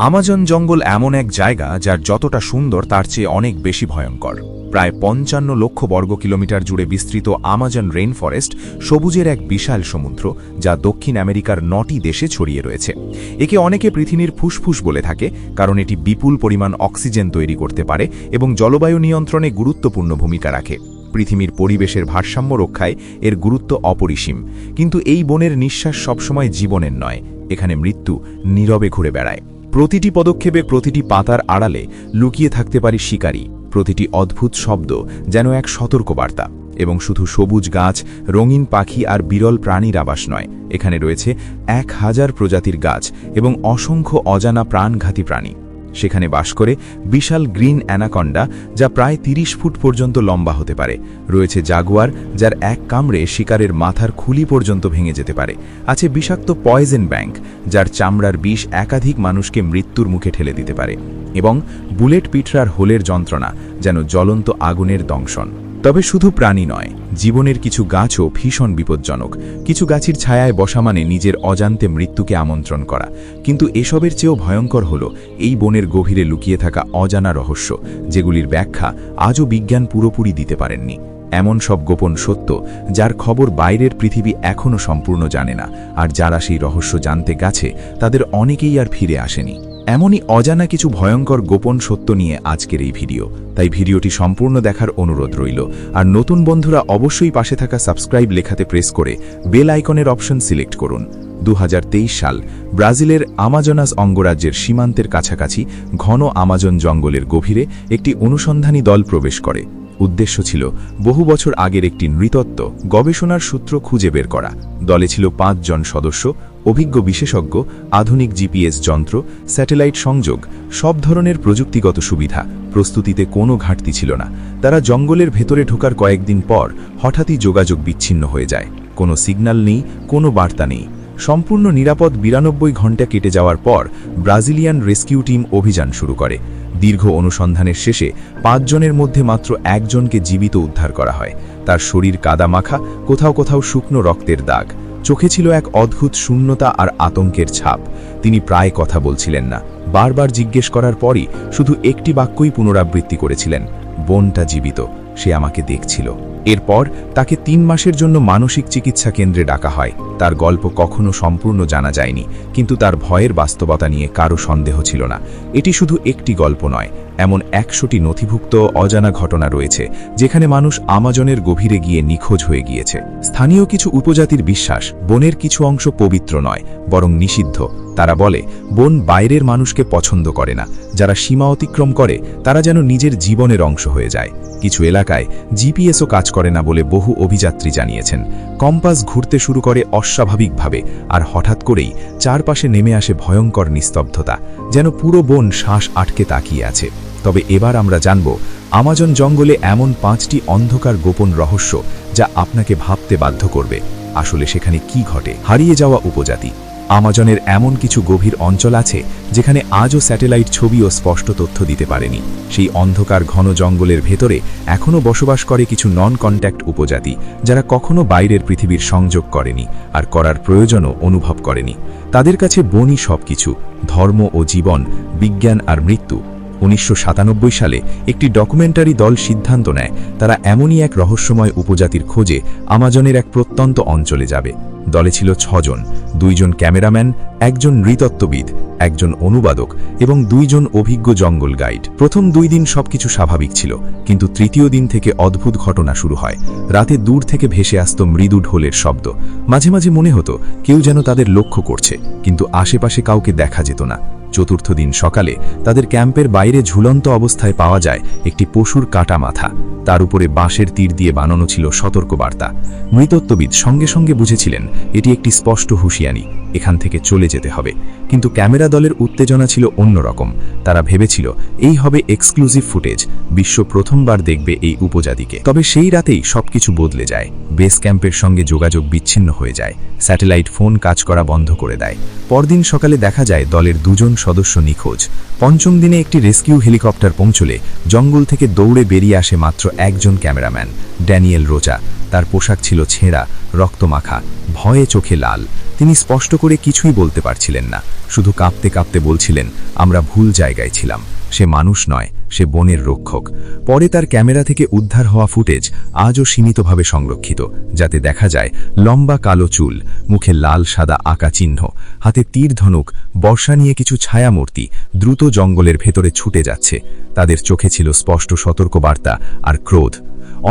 Amazon জঙ্গল এমন এক জায়গা যার যতটা সুন্দর তার চেয়ে অনেক বেশি ভয়ঙ্কর। প্রায় ৫৫ লক্ষ বর্গ কিলোমিটার জুড়ে বিস্তৃত আমাজন রেইন ফরেস্ট সবুজের এক বিশাল সমুদ্র, যা দক্ষিণ আমেরিকার ৯টি দেশে ছড়িয়ে রয়েছে। একে অনেকে পৃথিবীর ফুসফুস বলে থাকে, কারণ এটি বিপুল পরিমাণ অক্সিজেন তৈরি করতে পারে এবং জলবায়ু নিয়ন্ত্রণে গুরুত্বপূর্ণ ভূমিকা রাখে। পৃথিবীর পরিবেশের ভারসাম্য রক্ষায় এর গুরুত্ব অপরিসীম। কিন্তু এই বনের নিঃশ্বাস সবসময় জীবনের নয়, এখানে মৃত্যু নীরবে ঘুরে বেড়ায়। প্রতিটি পদক্ষেপে, প্রতিটি পাতার আড়ালে লুকিয়ে থাকতে পারে শিকারী। প্রতিটি অদ্ভুত শব্দ যেন এক সতর্কবার্তা। এবং শুধু সবুজ গাছ, রঙিন পাখি আর বিরল প্রাণীর আবাস নয়, এখানে রয়েছে ১০০০ প্রজাতির গাছ এবং অসংখ্য অজানা প্রাণঘাতী প্রাণী। সেখানে বাস করে বিশাল গ্রিন অ্যানাকন্ডা, যা প্রায় ৩০ ফুট পর্যন্ত লম্বা হতে পারে। রয়েছে জাগুয়ার, যার এক কামড়ে শিকারের মাথার খুলি পর্যন্ত ভেঙে যেতে পারে। আছে বিষাক্ত পয়জন ব্যাংক, যার চামড়ার বিষ একাধিক মানুষকে মৃত্যুর মুখে ঠেলে দিতে পারে। এবং বুলেট পিঠরার হোলের যন্ত্রণা যেন জ্বলন্ত আগুনের দংশন। তবে শুধু প্রাণী নয়, জীবনের কিছু গাছও ভীষণ বিপজ্জনক। কিছু গাছের ছায়ায় বসা মানে নিজের অজান্তে মৃত্যুকে আমন্ত্রণ করা। কিন্তু এসবের চেয়েও ভয়ঙ্কর হল এই বনের গভীরে লুকিয়ে থাকা অজানা রহস্য, যেগুলির ব্যাখ্যা আজও বিজ্ঞান পুরোপুরি দিতে পারেননি। এমন সব গোপন সত্য, যার খবর বাইরের পৃথিবী এখনও সম্পূর্ণ জানে না। আর যারা সেই রহস্য জানতে গেছে, তাদের অনেকেই আর ফিরে আসেনি। এমনই অজানা কিছু ভয়ঙ্কর গোপন সত্য নিয়ে আজকের এই ভিডিও। তাই ভিডিওটি সম্পূর্ণ দেখার অনুরোধ রইল। আর নতুন বন্ধুরা অবশ্যই পাশে থাকা সাবস্ক্রাইব লেখাতে প্রেস করে বেল আইকনের অপশন সিলেক্ট করুন। ২০২৩ সাল ব্রাজিলের আমাজনাস অঙ্গরাজ্যের সীমান্তের কাছাকাছি ঘন আমাজন জঙ্গলের গভীরে একটি অনুসন্ধানী দল প্রবেশ করে। উদ্দেশ্য ছিল বহু বছর আগের একটি নৃতত্ব গবেষণার সূত্র খুঁজে বের করা। দলে ছিল ৫ জন সদস্য, অভিজ্ঞ বিশেষজ্ঞ, আধুনিক জিপিএস যন্ত্র, স্যাটেলাইট সংযোগ, সব ধরনের প্রযুক্তিগত সুবিধা। প্রস্তুতিতে কোনো ঘাটতি ছিল না। তারা জঙ্গলের ভেতরে ঢোকার কয়েকদিন পর হঠাৎই যোগাযোগ বিচ্ছিন্ন হয়ে যায়। কোনো সিগন্যাল নেই, কোনো বার্তা নেই। সম্পূর্ণ নিরাপদ ৯২ ঘণ্টা কেটে যাওয়ার পর ব্রাজিলিয়ান রেস্কিউ টিম অভিযান শুরু করে। দীর্ঘ অনুসন্ধানের শেষে ৫ জনের মধ্যে মাত্র একজনকে জীবিত উদ্ধার করা হয়। তার শরীর কাদামাখা, কোথাও কোথাও শুকনো রক্তের দাগ। চোখে ছিল এক অদ্ভুত শূন্যতা আর আতঙ্কের ছাপ। তিনি প্রায় কথা বলছিলেন না। বারবার জিজ্ঞেস করার পরই শুধু একটি বাক্যই পুনরাবৃত্তি করেছিলেন, বোনটা জীবিত, সে আমাকে দেখছিল। এরপর তাকে ৩ মাসের জন্য মানসিক চিকিৎসা কেন্দ্রে ডাকা হয়। তার গল্প কখনো সম্পূর্ণ জানা যায়নি, কিন্তু তার ভয়ের বাস্তবতা নিয়ে কারো সন্দেহ ছিল না। এটি শুধু একটি গল্প নয়, এমন ১০০টি নথিভুক্ত অজানা ঘটনা রয়েছে যেখানে মানুষ আমাজনের গভীরে গিয়ে নিখোঁজ হয়ে গিয়েছে। স্থানীয় কিছু উপজাতির বিশ্বাস, বনের কিছু অংশ পবিত্র নয়, বরং নিষিদ্ধ। তারা বলে বন বাইরের মানুষকে পছন্দ করে না। যারা সীমা অতিক্রম করে তারা যেন নিজের জীবনের অংশ হয়ে যায়। কিছু এলাকায় জিপিএসও কাজ করে না বলে বহু অভিযাত্রী জানিয়েছেন। কম্পাস ঘুরতে শুরু করে অস্বাভাবিকভাবে, আর হঠাৎ করেই চারপাশে নেমে আসে ভয়ঙ্কর নিস্তব্ধতা, যেন পুরো বন শ্বাস আটকে তাকিয়ে আছে। তবে এবার আমরা জানব আমাজন জঙ্গলে এমন ৫টি অন্ধকার গোপন রহস্য, যা আপনাকে ভাবতে বাধ্য করবে আসলে সেখানে কি ঘটে। হারিয়ে যাওয়া উপজাতি। আমাজনের এমন কিছু গভীর অঞ্চল আছে যেখানে আজও স্যাটেলাইট ছবিও স্পষ্ট তথ্য দিতে পারেনি। সেই অন্ধকার ঘন জঙ্গলের ভেতরে এখনও বসবাস করে কিছু নন কন্ট্যাক্ট উপজাতি, যারা কখনো বাইরের পৃথিবীর সংযোগ করেনি আর করার প্রয়োজনও অনুভব করেনি। তাদের কাছে বনই সবকিছু, ধর্ম ও জীবন, বিজ্ঞান আর মৃত্যু। ১৯৯৭ সালে একটি ডকুমেন্টারি দল সিদ্ধান্ত নেয় তারা এমনই এক রহস্যময় উপজাতির খোঁজে আমাজনের এক প্রত্যন্ত অঞ্চলে যাবে। দলে ছিল ৬ জন, ২ জন ক্যামেরাম্যান, ১ জন নৃতত্ত্ববিদ, ১ জন অনুবাদক এবং ২ জন অভিজ্ঞ জঙ্গল গাইড। প্রথম ২ দিন সবকিছু স্বাভাবিক ছিল, কিন্তু তৃতীয় দিন থেকে অদ্ভুত ঘটনা শুরু হয়। রাতে দূর থেকে ভেসে আসত মৃদু ঢোলের শব্দ। মাঝে মাঝে মনে হতো কেউ যেন তাদের লক্ষ্য করছে, কিন্তু আশেপাশে কাউকে দেখা যেত না। চতুর্থ দিন সকালে তাদের ক্যাম্পের বাইরে ঝুলন্ত অবস্থায় পাওয়া যায় একটি পশুর কাটা মাথা। তার উপরে বাঁশের তীর দিয়ে বানানো ছিল সতর্কবার্তা। নৃতত্ত্ববিদ সঙ্গে সঙ্গে বুঝেছিলেন এটি একটি স্পষ্ট হুঁশিয়ারি, এখান থেকে চলে যেতে হবে। কিন্তু ক্যামেরা দলের উত্তেজনা ছিল অন্যরকম। তারা ভেবেছিল এই হবে এক্সক্লুসিভ ফুটেজ, বিশ্ব প্রথমবার দেখবে এই উপজাতিকে। তবে সেই রাতেই সবকিছু বদলে যায়। বেস ক্যাম্পের সঙ্গে যোগাযোগ বিচ্ছিন্ন হয়ে যায়। স্যাটেলাইট ফোন কাজ করা বন্ধ করে দেয়। পরদিন সকালে দেখা যায় দলের ২ জন সদস্য নিখোঁজ। পঞ্চম দিনে একটি রেস্কিউ হেলিকপ্টার পৌঁছলে জঙ্গল থেকে দৌড়ে বেরিয়ে আসে মাত্র ১ জন ক্যামেরাম্যান, ড্যানিয়েল রোচা। তার পোশাক ছিল ছেঁড়া, রক্তমাখা, ভয়ে চোখে লাল। তিনি স্পষ্ট করে কিছুই বলতে পারছিলেন না, শুধু কাঁপতে কাঁপতে বলছিলেন, আমরা ভুল জায়গায় ছিলাম। সে মানুষ নয়, সে বনের রক্ষক। পরে তার ক্যামেরা থেকে উদ্ধার হওয়া ফুটেজ আজও সীমিতভাবে সংরক্ষিত, যাতে দেখা যায় লম্বা কালো চুল, মুখে লাল সাদা আঁকা চিহ্ন, হাতে তীর ধনুক, বর্ষা নিয়ে কিছু ছায়ামূর্তি দ্রুত জঙ্গলের ভেতরে ছুটে যাচ্ছে। তাদের চোখে ছিল স্পষ্ট সতর্কবার্তা আর ক্রোধ।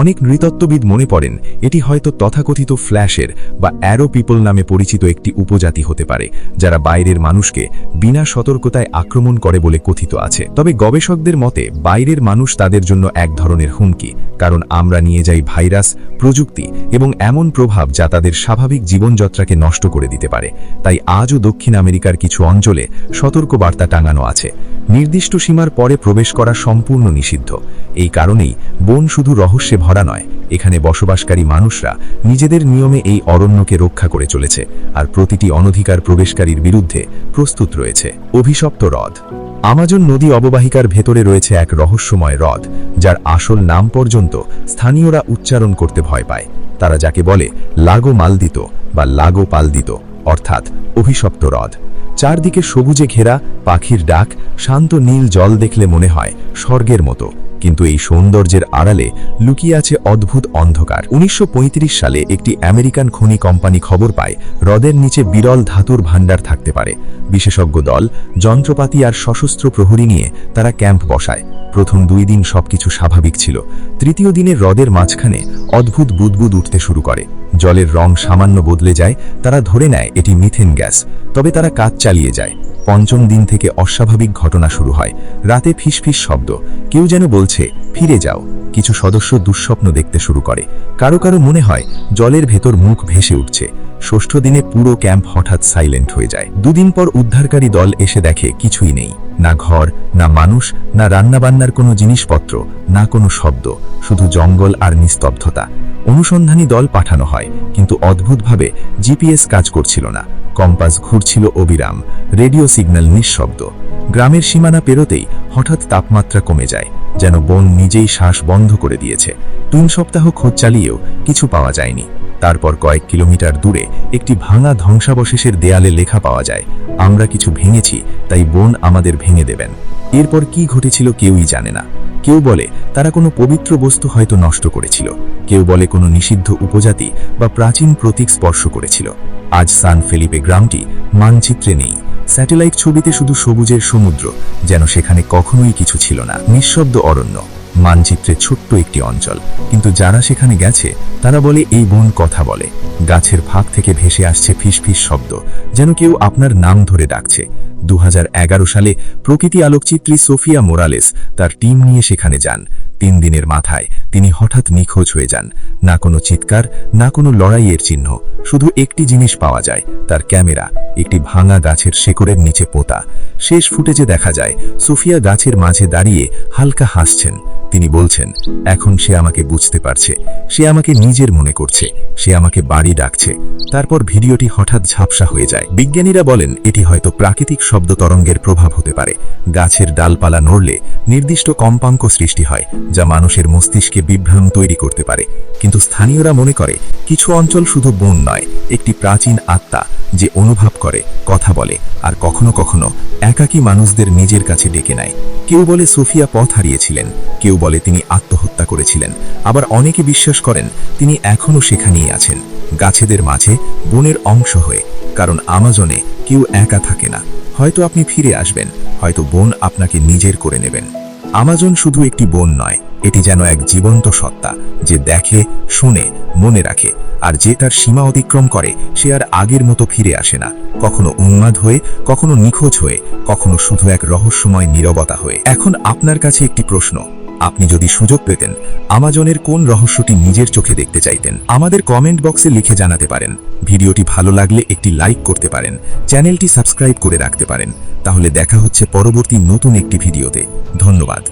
অনেক নৃতত্ত্ববিদ মনে করেন এটি হয়তো তথাকথিত ফ্ল্যাশের বা অ্যারো পিপল নামে পরিচিত একটি উপজাতি হতে পারে, যারা বাইরের মানুষকে বিনা সতর্কতায় আক্রমণ করে বলে কথিত আছে। তবে গবেষকদের মতে বাইরের মানুষ তাদের জন্য এক ধরনের হুমকি, কারণ আমরা নিয়ে যাই ভাইরাস, প্রযুক্তি এবং এমন প্রভাব যা তাদের স্বাভাবিক জীবনযাত্রাকে নষ্ট করে দিতে পারে। তাই আজও দক্ষিণ আমেরিকার কিছু অঞ্চলে সতর্কবার্তা টাঙানো আছে। নির্দিষ্ট সীমার পরে প্রবেশ করা সম্পূর্ণ নিষিদ্ধ। এই কারণেই বন শুধু রহস্যে ভরা নয়, এখানে বসবাসকারী মানুষরা নিজেদের নিয়মে এই অরণ্যকে রক্ষা করে চলেছে, আর প্রতিটি অনধিকার প্রবেশকারীর বিরুদ্ধে প্রস্তুত রয়েছে। অভিশপ্ত হ্রদ। আমাজন নদী অববাহিকার ভেতরে রয়েছে এক রহস্যময় হ্রদ, যার আসল নাম পর্যন্ত স্থানীয়রা উচ্চারণ করতে ভয় পায়। তারা যাকে বলে লাগো মালদিতো বা লাগো পালদিতো, অর্থাৎ অভিশপ্ত হ্রদ। চারদিকে সবুজে ঘেরা, পাখির ডাক, শান্ত নীল জল দেখলে মনে হয় স্বর্গের মতো। কিন্তু এই সৌন্দর্যের আড়ালে লুকিয়ে আছে অদ্ভুত অন্ধকার। 1935 সালে একটি আমেরিকান খনি কোম্পানি খবর পায় হ্রদের নিচে বিরল ধাতুর ভাণ্ডার থাকতে পারে। বিশেষজ্ঞ দল, যন্ত্রপাতি আর সশস্ত্র প্রহরী নিয়ে তারা ক্যাম্প বসায়। প্রথম 2 দিন সবকিছু স্বাভাবিক ছিল। তৃতীয় দিনে হ্রদের মাঝখানে অদ্ভুত বুদবুদ উঠতে শুরু করে। জলের রং সামান্য বদলে যায়। তারা ধরে নেয় এটি মিথেন গ্যাস। তবে তারা কাজ চালিয়ে যায়। পঞ্চম দিন থেকে অস্বাভাবিক ঘটনা শুরু হয়। রাতে ফিসফিস শব্দ, কেউ যেন বলছে ফিরে যাও। কিছু সদস্য দুঃস্বপ্ন দেখতে শুরু করে। কারো কারো মনে হয় জলের ভেতর মুখ ভেসে উঠছে। ষষ্ঠ দিনে পুরো ক্যাম্প হঠাৎ সাইলেন্ট হয়ে যায়। 2 দিন পর উদ্ধারকারী দল এসে দেখে কিছুই নেই, না ঘর, না মানুষ, না রান্নাবান্নার কোনো জিনিসপত্র, না কোনো শব্দ, শুধু জঙ্গল আর নিস্তব্ধতা। অনুসন্ধানী দল পাঠানো হয়, কিন্তু অদ্ভুতভাবে জিপিএস কাজ করছিল না, কম্পাস ঘুরছিল অবিরাম, রেডিও সিগন্যাল নিঃশব্দ। গ্রামের সীমানা পেরোতেই হঠাৎ তাপমাত্রা কমে যায়, যেন বন নিজেই শ্বাস বন্ধ করে দিয়েছে। 3 সপ্তাহ খোঁজ চালিয়েও কিছু পাওয়া যায়নি। তারপর কয়েক কিলোমিটার দূরে একটি ভাঙা ধ্বংসাবশেষের দেয়ালে লেখা পাওয়া যায়, আমরা কিছু ভেঙেছি, তাই বন আমাদের ভেঙে দেবেন। এরপর কি ঘটেছিল কেউই জানে না। কেউ বলে তারা কোনো পবিত্র বস্তু হয়তো নষ্ট করেছিল, কেউ বলে কোনো নিষিদ্ধ উপজাতি বা প্রাচীন প্রতীক স্পর্শ করেছিল। আজ সান ফেলিপে গ্রামটি মানচিত্রে নেই। স্যাটেলাইট ছবিতে শুধু সবুজের সমুদ্র, যেন সেখানে কখনোই কিছু ছিল না। নিঃশব্দ অরণ্য, মানচিত্রে ছোট্ট একটি অঞ্চল, কিন্তু যারা সেখানে গেছে তারা বলে এই বন কথা বলে। গাছের ফাঁক থেকে ভেসে আসছে ফিসফিস শব্দ, যেন কেউ আপনার নাম ধরে ডাকছে। 2011 সালে প্রকৃতি আলোকচিত্রী সোফিয়া মোরালেস তার টিম নিয়ে সেখানে যান। 3 দিনের মাথায় তিনি হঠাৎ নিখোঁজ হয়ে যান। না কোনো চিৎকার, না কোনো লড়াইয়ের চিহ্ন, শুধু একটি জিনিস পাওয়া যায়, তার ক্যামেরা, একটি ভাঙা গাছের শেকড়ের নিচে পোতা। শেষ ফুটেজে দেখা যায় সোফিয়া গাছের মাঝে দাঁড়িয়ে হালকা হাসছেন। তিনি বলছেন, এখন সে আমাকে বুঝতে পারছে, সে আমাকে নিজের মনে করছে, সে আমাকে বাড়ি ডাকছে। তারপর ভিডিওটি হঠাৎ ঝাপসা হয়ে যায়। বিজ্ঞানীরা বলেন এটি হয়তো প্রাকৃতিক শব্দ তরঙ্গের প্রভাব হতে পারে। গাছের ডালপালা নড়লে নির্দিষ্ট কম্পাঙ্ক সৃষ্টি হয়, যা মানুষের মস্তিষ্কে বিভ্রম তৈরি করতে পারে। কিন্তু স্থানীয়রা মনে করে কিছু অঞ্চল শুধু বন নয়, একটি প্রাচীন আত্মা যে অনুভব করে, কথা বলে, আর কখনো কখনো একাকী মানুষদের নিজের কাছে ডেকে নেয়। কেউ বলে সোফিয়া পথ হারিয়েছিলেন, কেউ বলে তিনি আত্মহত্যা করেছিলেন, আবার অনেকে বিশ্বাস করেন তিনি এখনও সেখানেই আছেন, গাছেদের মাঝে, বনের অংশ হয়ে। কারণ আমাজনে কেউ একা থাকে না। হয়তো আপনি ফিরে আসবেন, হয়তো বন আপনাকে নিজের করে নেবেন। আমাজন শুধু একটি বন নয়, এটি যেন এক জীবন্ত সত্তা, যে দেখে, শুনে, মনে রাখে। আর যে তার সীমা অতিক্রম করে সে আর আগের মতো ফিরে আসে না, কখনো উন্মাদ হয়ে, কখনো নিখোঁজ হয়ে, কখনো শুধু এক রহস্যময় নীরবতা হয়ে। এখন আপনার কাছে একটি প্রশ্ন, আপনি যদি সুযোগ পেতেন আমাজনের কোন রহস্যটি নিজের চোখে দেখতে চাইতেন? আমাদের কমেন্ট বক্সে লিখে জানাতে পারেন। ভিডিওটি ভালো লাগলে একটি লাইক করতে পারেন, চ্যানেলটি সাবস্ক্রাইব করে রাখতে পারেন। তাহলে দেখা হচ্ছে পরবর্তী নতুন একটি ভিডিওতে। ধন্যবাদ।